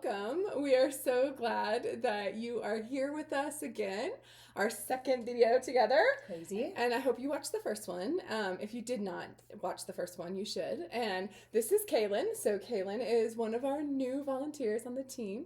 welcome. We are so glad that you are here with us again. Our second video together. Crazy. And I hope you watched the first one. If you did not watch the first one, you should. And this is Kaylin. So, Kaylin is one of our new volunteers on the team.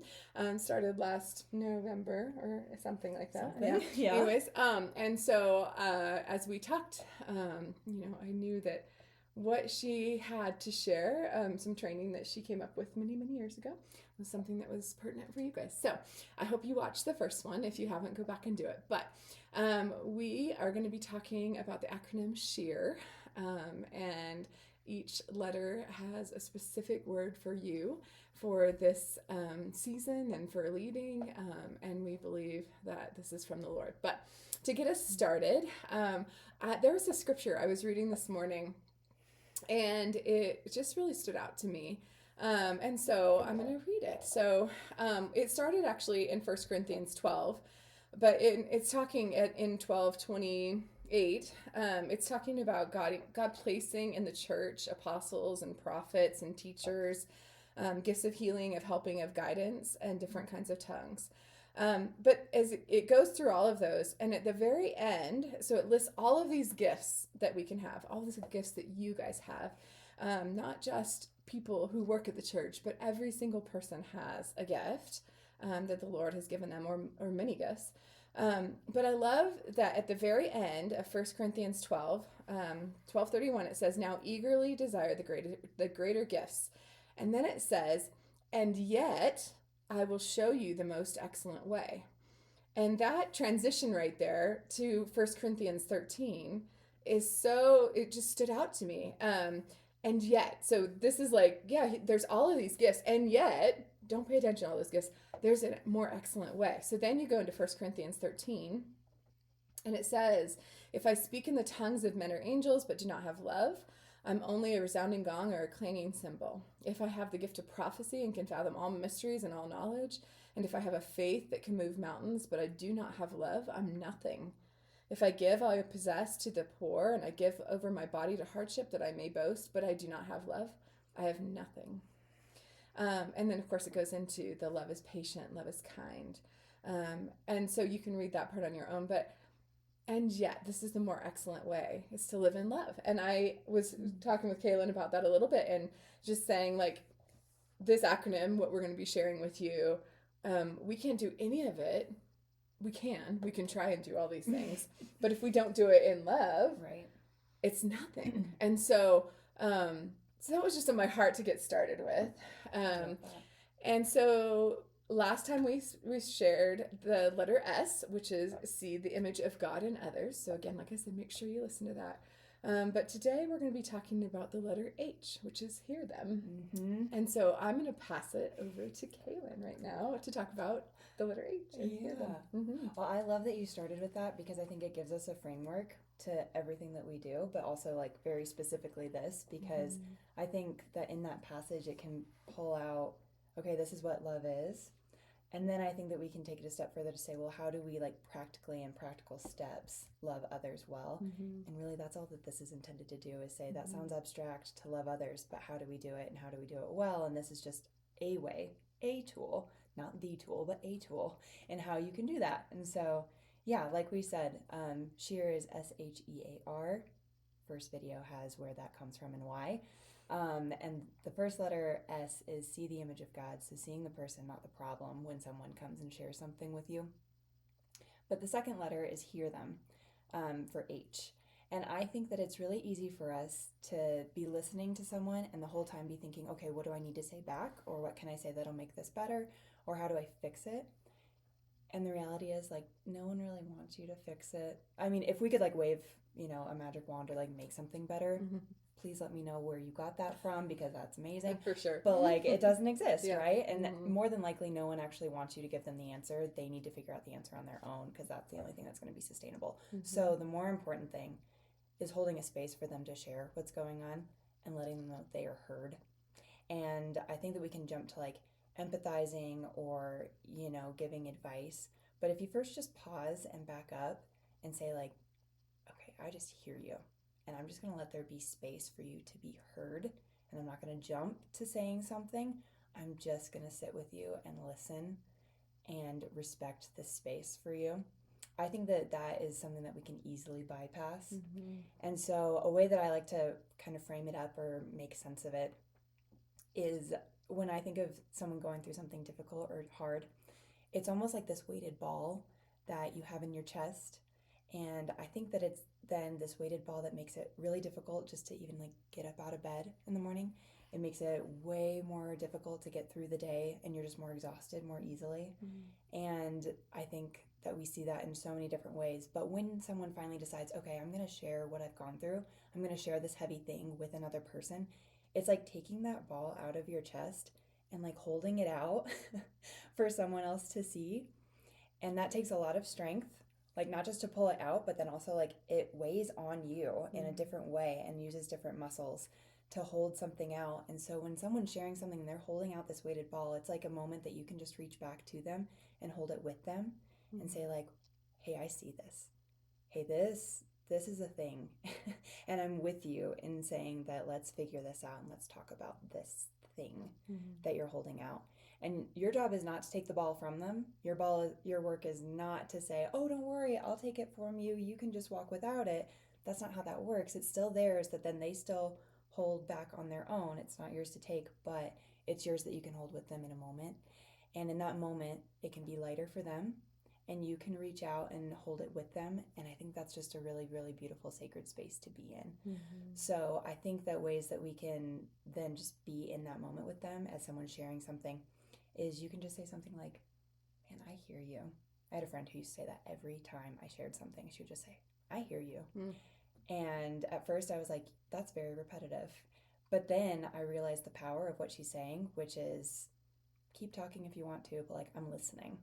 Started last November or something like that. Yeah. Anyways, and so as we talked, I knew that what she had to share, some training that she came up with many, many years ago, was something that was pertinent for you guys. So I hope you watched the first one. If you haven't, go back and do it. But we are going to be talking about the acronym S.H.E.A.R, and each letter has a specific word for you for this season and for leading, and we believe that this is from the Lord. But to get us started, there was a scripture I was reading this morning, and it just really stood out to me. And so I'm going to read it. So it started actually in 1 Corinthians 12, but it's talking in 12:28. It's talking about God placing in the church apostles and prophets and teachers, gifts of healing, of helping, of guidance, and different kinds of tongues. But as it goes through all of those, and at the very end, so it lists all of these gifts that we can have, all these gifts that you guys have, not just people who work at the church, but every single person has a gift that the Lord has given them, or many gifts. But I love that at the very end of 1 Corinthians 12, 12:31, it says, "Now eagerly desire the greater gifts." And then it says, "And yet I will show you the most excellent way." And that transition right there to 1 Corinthians 13 it just stood out to me. And yet, so this is like, yeah, there's all of these gifts, and yet, don't pay attention to all those gifts. There's a more excellent way. So then you go into 1 Corinthians 13, and it says, "If I speak in the tongues of men or angels, but do not have love, I'm only a resounding gong or a clanging cymbal. If I have the gift of prophecy and can fathom all mysteries and all knowledge, and if I have a faith that can move mountains, but I do not have love, I'm nothing. If I give all I possess to the poor, and I give over my body to hardship that I may boast, but I do not have love, I have nothing." And then, of course, it goes into the love is patient, love is kind. And so you can read that part on your own, but and yet, this is the more excellent way, is to live in love. And I was talking with Kaylin about that a little bit, and just saying, like, this acronym, what we're going to be sharing with you, we can't do any of it. We can try and do all these things, but if we don't do it in love, Right. it's nothing. And so that was just in my heart to get started with. And so last time we shared the letter S, which is see the image of God in others. So again, like I said, make sure you listen to that. But today we're going to be talking about the letter H, which is hear them. And so I'm going to pass it over to Kaylin right now to talk about the letter H and hear them. Well, I love that you started with that because I think it gives us a framework to everything that we do, but also like very specifically this, because I think that in that passage it can pull out, okay, this is what love is. And then I think that we can take it a step further to say, well, how do we like practically in practical steps love others well? And really that's all that this is intended to do, is say that sounds abstract, to love others, but how do we do it and how do we do it well? And this is just a way, a tool, not the tool, but a tool, and how you can do that. And so, yeah, like we said, S.H.E.A.R is S.H.E.A.R. First video has where that comes from and why. And the first letter, S, is see the image of God. So seeing the person, not the problem, when someone comes and shares something with you. But the second letter is hear them, for H. And I think that it's really easy for us to be listening to someone and the whole time be thinking, okay, what do I need to say back? Or what can I say that'll make this better? Or how do I fix it? And the reality is, like, no one really wants you to fix it. I mean, if we could, like, wave, a magic wand or, like, make something better, please let me know where you got that from, because that's amazing. For sure. But, like, it doesn't exist, Yeah. right? And more than likely, no one actually wants you to give them the answer. They need to figure out the answer on their own, because that's the only thing that's going to be sustainable. So the more important thing is holding a space for them to share what's going on and letting them know that they are heard. And I think that we can jump to, like, empathizing or, giving advice. But if you first just pause and back up and say, like, okay, I just hear you, and I'm just going to let there be space for you to be heard, and I'm not going to jump to saying something. I'm just going to sit with you and listen and respect this space for you. I think that that is something that we can easily bypass. And so, a way that I like to kind of frame it up or make sense of it is when I think of someone going through something difficult or hard, it's almost like this weighted ball that you have in your chest. And I think that it's then this weighted ball that makes it really difficult just to even like get up out of bed in the morning. It makes it way more difficult to get through the day, and you're just more exhausted more easily. And I think that we see that in so many different ways. But when someone finally decides, okay, I'm going to share what I've gone through, I'm going to share this heavy thing with another person, it's like taking that ball out of your chest and like holding it out for someone else to see. And that takes a lot of strength, like not just to pull it out, but then also like it weighs on you in a different way and uses different muscles to hold something out. And so when someone's sharing something and they're holding out this weighted ball, it's like a moment that you can just reach back to them and hold it with them and say like, hey, I see this. Hey, this is a thing. And I'm with you in saying that let's figure this out and let's talk about this thing that you're holding out. And your job is not to take the ball from them. Your work is not to say, "Oh, don't worry, I'll take it from you. You can just walk without it." That's not how that works. It's still theirs that then they still hold back on their own. It's not yours to take, but it's yours that you can hold with them in a moment. And in that moment, it can be lighter for them, and you can reach out and hold it with them. And I think that's just a really, really beautiful sacred space to be in. So I think that ways that we can then just be in that moment with them as someone sharing something is you can just say something like, man, I hear you. I had a friend who used to say that every time I shared something. She would just say, I hear you. And at first I was like, that's very repetitive. But then I realized the power of what she's saying, which is keep talking if you want to, but like, I'm listening.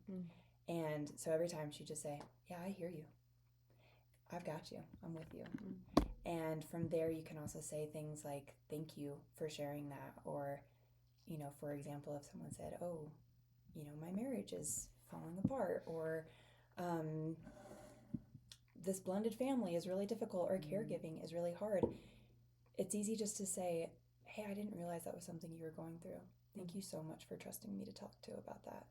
And so every time she'd just say, yeah, I hear you. I've got you. I'm with you. And from there, you can also say things like, thank you for sharing that. Or, you know, for example, if someone said, oh, you know, my marriage is falling apart, or this blended family is really difficult, or caregiving is really hard, it's easy just to say, hey, I didn't realize that was something you were going through. Thank you so much for trusting me to talk to about that.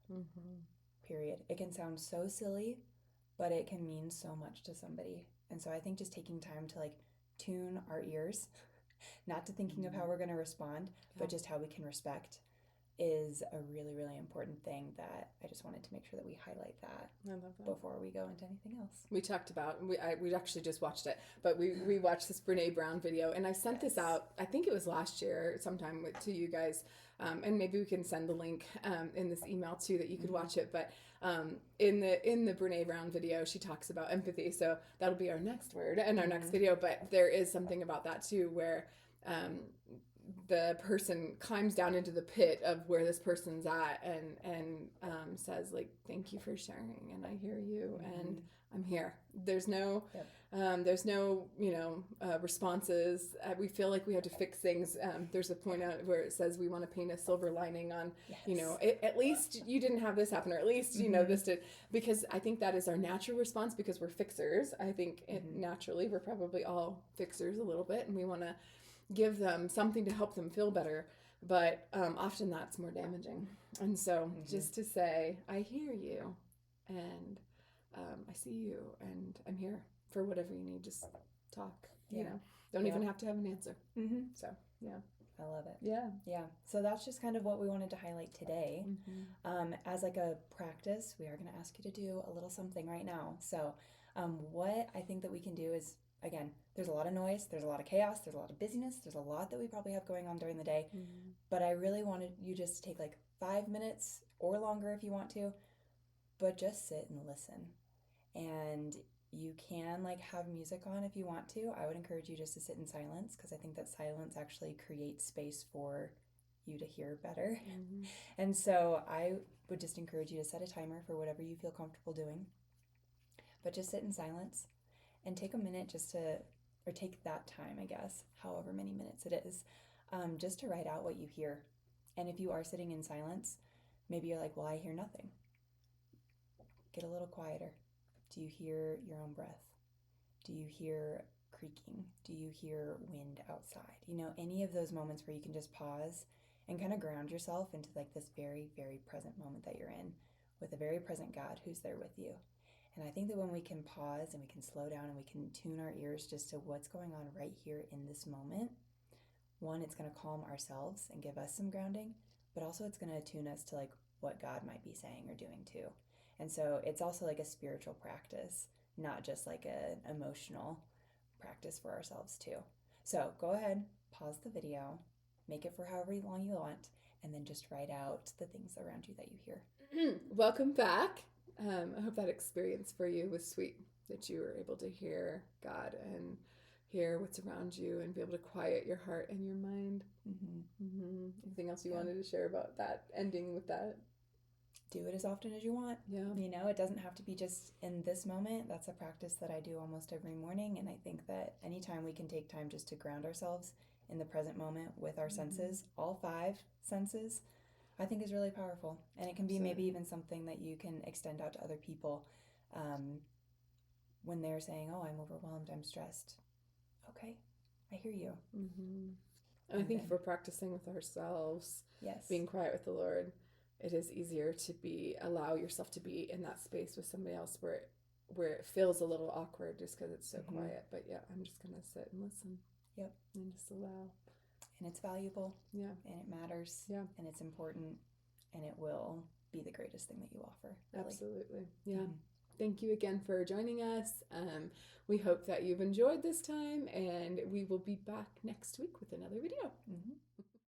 Period. It can sound so silly, but it can mean so much to somebody. And so I think just taking time to like tune our ears, not to thinking of how we're going to respond, but just how we can respect is a really, really important thing that I just wanted to make sure that we highlight that, before we go into anything else. We talked about, we actually just watched it, but we watched this Brene Brown video, and I sent this out, I think it was last year sometime to you guys, and maybe we can send the link in this email too that you could watch it. But in the Brene Brown video, she talks about empathy, so that'll be our next word and our next video. But there is something about that too, where the person climbs down into the pit of where this person's at and says like, thank you for sharing, and I hear you, and I'm here. There's no responses. We feel like we have to fix things. There's a point out where it says we want to paint a silver lining on, at least you didn't have this happen, or at least, this did, because I think that is our natural response, because we're fixers. I think naturally we're probably all fixers a little bit, and we want to give them something to help them feel better, but often that's more damaging. And so just to say, I hear you, and I see you, and I'm here for whatever you need. Just talk. Don't even have to have an answer. So I love it. Yeah. So that's just kind of what we wanted to highlight today. As like a practice, we are going to ask you to do a little something right now. So what I think that we can do is, again, there's a lot of noise, there's a lot of chaos, there's a lot of busyness, there's a lot that we probably have going on during the day. But I really wanted you just to take like 5 minutes or longer if you want to, but just sit and listen. And you can like have music on if you want to. I would encourage you just to sit in silence, because I think that silence actually creates space for you to hear better. And so I would just encourage you to set a timer for whatever you feel comfortable doing, but just sit in silence and take a minute or take that time, I guess, however many minutes it is, just to write out what you hear. And if you are sitting in silence, maybe you're like, well, I hear nothing. Get a little quieter. Do you hear your own breath? Do you hear creaking? Do you hear wind outside? Any of those moments where you can just pause and kind of ground yourself into like this very, very present moment that you're in with a very present God who's there with you. And I think that when we can pause and we can slow down and we can tune our ears just to what's going on right here in this moment, one, it's going to calm ourselves and give us some grounding, but also it's going to attune us to like what God might be saying or doing too. And so it's also like a spiritual practice, not just like an emotional practice for ourselves too. So go ahead, pause the video, make it for however long you want, and then just write out the things around you that you hear. Welcome back. I hope that experience for you was sweet, that you were able to hear God and hear what's around you and be able to quiet your heart and your mind. Anything else you wanted to share about that, ending with that? Do it as often as you want. Yeah. You know, it doesn't have to be just in this moment. That's a practice that I do almost every morning. And I think that anytime we can take time just to ground ourselves in the present moment with our senses, all 5 senses, I think is really powerful. And it can be maybe even something that you can extend out to other people when they're saying, oh, I'm overwhelmed, I'm stressed. Okay, I hear you. And I think if we're practicing with ourselves, yes, being quiet with the Lord, it is easier to allow yourself to be in that space with somebody else where it feels a little awkward just because it's so quiet. But yeah, I'm just gonna sit and listen. Yep. And just allow. And it's valuable. Yeah. And it matters. Yeah. And it's important. And it will be the greatest thing that you offer. Really. Absolutely. Yeah. Thank you again for joining us. We hope that you've enjoyed this time, and we will be back next week with another video.